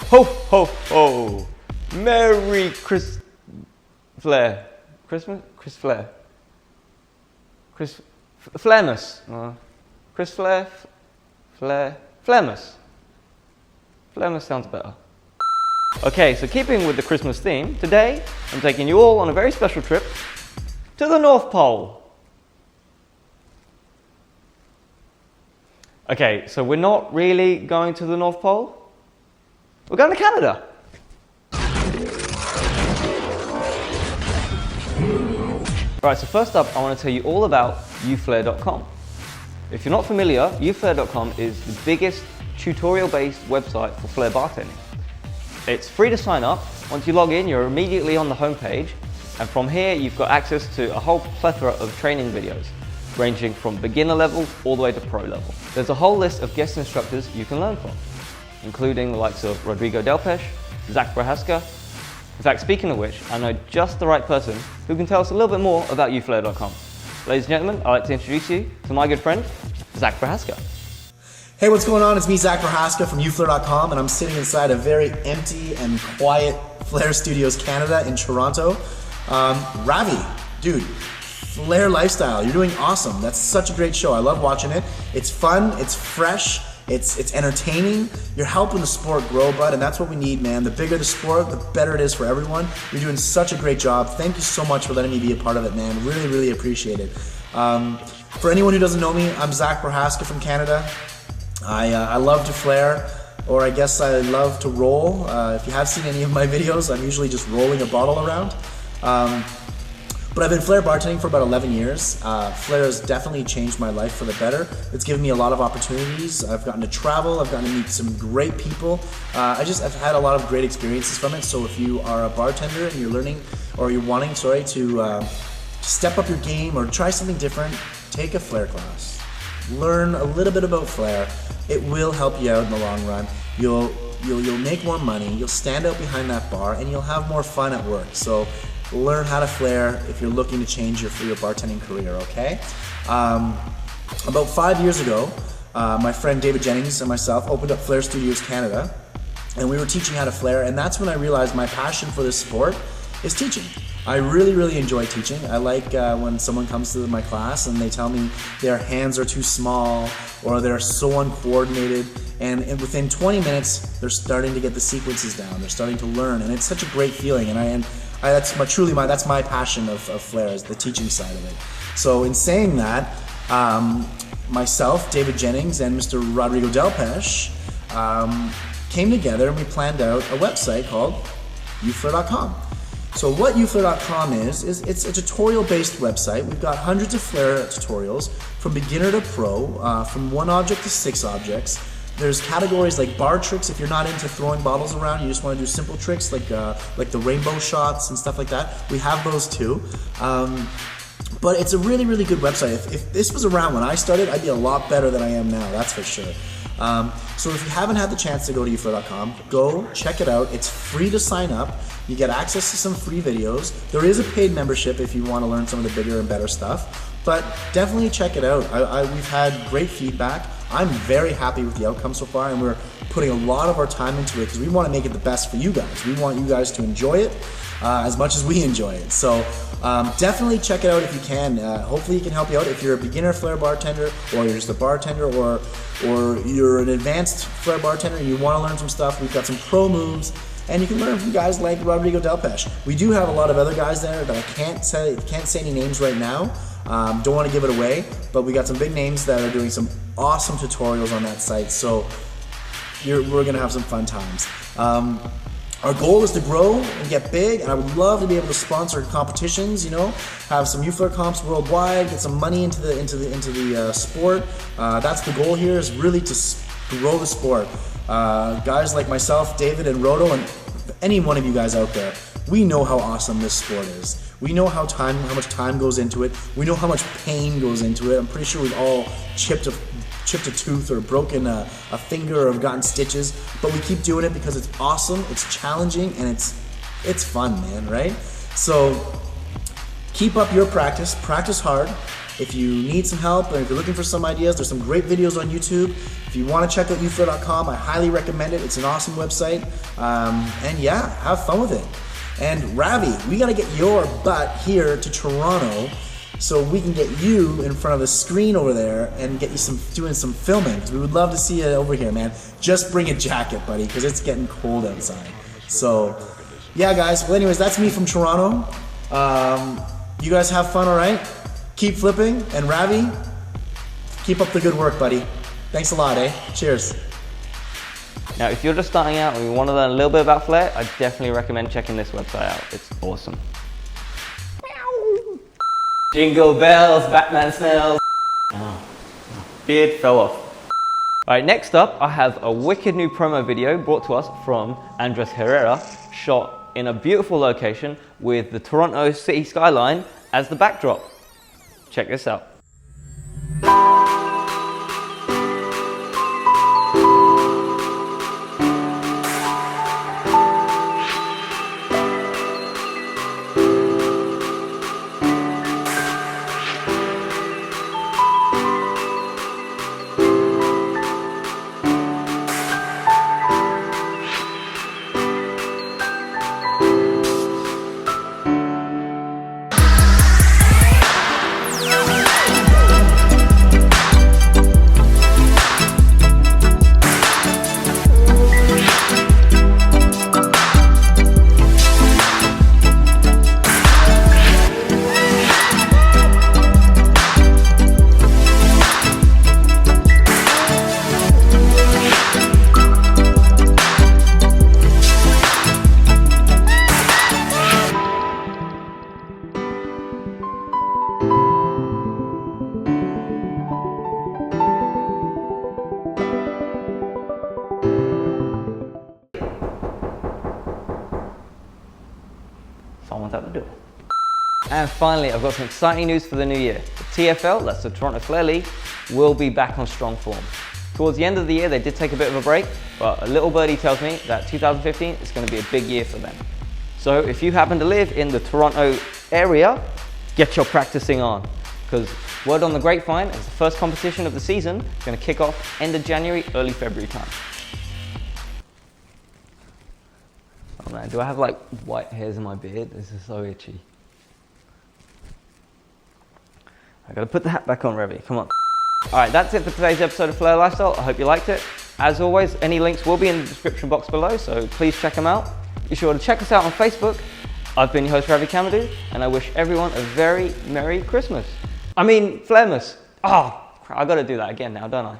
Ho, ho, ho. Merry Chris Flair. Christmas? Chris Flair. Chris Flairmas. Chris Flair. Flairmas. Flairmas sounds better. Okay, so keeping with the Christmas theme, today I'm taking you all on a very special trip to the North Pole. Okay, so we're not really going to the North Pole. We're going to Canada. Right, so first up, I want to tell you all about uflair.com. If you're not familiar, uflair.com is the biggest tutorial-based website for Flair bartending. It's free to sign up. Once you log in, you're immediately on the homepage, and from here you've got access to a whole plethora of training videos, ranging from beginner level all the way to pro level. There's a whole list of guest instructors you can learn from, including the likes of Rodrigo Delpesh, Zach Prohaska. In fact, speaking of which, I know just the right person who can tell us a little bit more about uflair.com. Ladies and gentlemen, I'd like to introduce you to my good friend, Zach Prohaska. Hey, what's going on? It's me, Zach Prohaska from uflair.com, and I'm sitting inside a very empty and quiet Flair Studios Canada in Toronto. Ravi, dude, Flair Lifestyle, you're doing awesome. That's such a great show. I love watching it. It's fun, it's fresh, it's entertaining. You're helping the sport grow, bud, and that's what we need, man. The bigger the sport, the better it is for everyone. You're doing such a great job. Thank you so much for letting me be a part of it, man. Really, really appreciate it. For anyone who doesn't know me, I'm Zach Prohaska from Canada. I love to flare, or I guess I love to roll. If you have seen any of my videos, I'm usually just rolling a bottle around. But I've been Flair bartending for about 11 years. Flair has definitely changed my life for the better. It's given me a lot of opportunities. I've gotten to travel, I've gotten to meet some great people. I've had a lot of great experiences from it. So if you are a bartender and you're learning, or you're wanting, to step up your game or try something different, take a Flair class. Learn a little bit about Flair. It will help you out in the long run. You'll make more money, you'll stand out behind that bar, and you'll have more fun at work. So learn how to flare if you're looking to change your bartending career, okay? About 5 years ago, my friend David Jennings and myself opened up Flair Studios Canada, and we were teaching how to flare, and that's when I realized my passion for this sport is teaching. I really, really enjoy teaching. I like when someone comes to my class and they tell me their hands are too small or they're so uncoordinated, and within 20 minutes they're starting to get the sequences down. They're starting to learn, and it's such a great feeling. And that's my passion of Flair, is the teaching side of it. So in saying that, myself, David Jennings, and Mr. Rodrigo Delpesh came together and we planned out a website called uflair.com. So what uflair.com is it's a tutorial-based website. We've got hundreds of Flair tutorials from beginner to pro, from 1 object to 6 objects. There's categories like bar tricks. If you're not into throwing bottles around, you just want to do simple tricks like the rainbow shots and stuff like that. We have those too. But it's a really, really good website. If this was around when I started, I'd be a lot better than I am now, that's for sure. So if you haven't had the chance to go to uflair.com, go check it out. It's free to sign up. You get access to some free videos. There is a paid membership if you want to learn some of the bigger and better stuff, but definitely check it out. We've had great feedback. I'm very happy with the outcome so far, and we're putting a lot of our time into it because we want to make it the best for you guys. We want you guys to enjoy it as much as we enjoy it. So definitely check it out if you can. Hopefully it can help you out if you're a beginner Flair bartender, or you're just a bartender, or you're an advanced Flair bartender and you want to learn some stuff. We've got some pro moves, and you can learn from guys like Rodrigo Delpesh. We do have a lot of other guys there that I can't say any names right now. Don't want to give it away, but we got some big names that are doing some awesome tutorials on that site. So we're gonna have some fun times. Our goal is to grow and get big, and I would love to be able to sponsor competitions. Have some UFlair comps worldwide, get some money into the sport. That's the goal here, is really to grow the sport. Guys like myself, David, and Roto, and any one of you guys out there, we know how awesome this sport is. We know how much time goes into it. We know how much pain goes into it. I'm pretty sure we've all chipped a tooth or broken a finger or gotten stitches, but we keep doing it because it's awesome, it's challenging, and it's fun, man, right? So keep up your practice hard, If you need some help or if you're looking for some ideas, there's some great videos on YouTube. If you want to check out uflair.com, I highly recommend it. It's an awesome website. And yeah, have fun with it. And Ravi, we got to get your butt here to Toronto so we can get you in front of the screen over there and get you doing some filming. We would love to see you over here, man. Just bring a jacket, buddy, because it's getting cold outside. So, yeah, guys. Well, anyways, that's me from Toronto. You guys have fun, all right? Keep flipping, and Ravi, keep up the good work, buddy. Thanks a lot, eh? Cheers. Now, if you're just starting out and you want to learn a little bit about Flair, I definitely recommend checking this website out. It's awesome. Meow. Jingle bells, Batman smells. Oh, beard fell off. All right, next up, I have a wicked new promo video brought to us from Andres Herrera, shot in a beautiful location with the Toronto city skyline as the backdrop. Check this out. Someone's at the door. And finally, I've got some exciting news for the new year. The TFL, that's the Toronto Flair League, will be back on strong form. Towards the end of the year, they did take a bit of a break, but a little birdie tells me that 2015 is going to be a big year for them. So if you happen to live in the Toronto area, get your practicing on. Because word on the grapevine is the first competition of the season is going to kick off end of January, early February time. Oh man, do I have like white hairs in my beard? This is so itchy. I gotta put the hat back on, Revy, come on. All right, that's it for today's episode of Flair Lifestyle. I hope you liked it. As always, any links will be in the description box below, so please check them out. Be sure to check us out on Facebook. I've been your host, Ravi Kamadou, and I wish everyone a very Merry Christmas. I mean, Flairmas. Oh, I gotta do that again now, don't I?